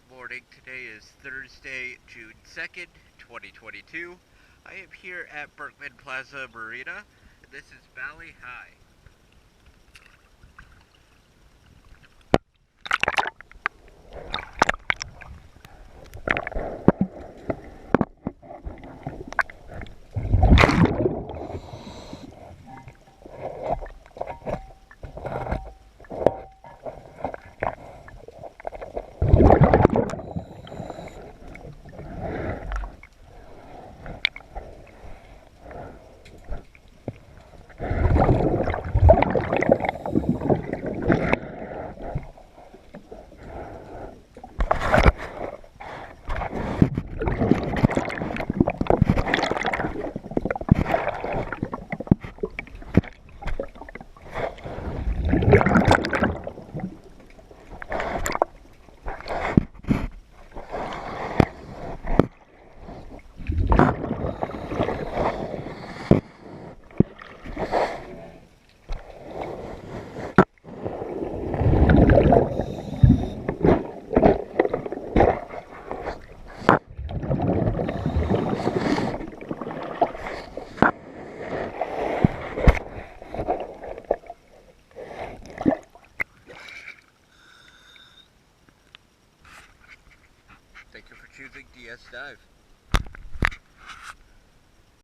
Good morning. Today is Thursday, June 2nd, 2022. I am here at Berkman Plaza Marina, and this is Bali Ha'i. Thank you for choosing DS Dive.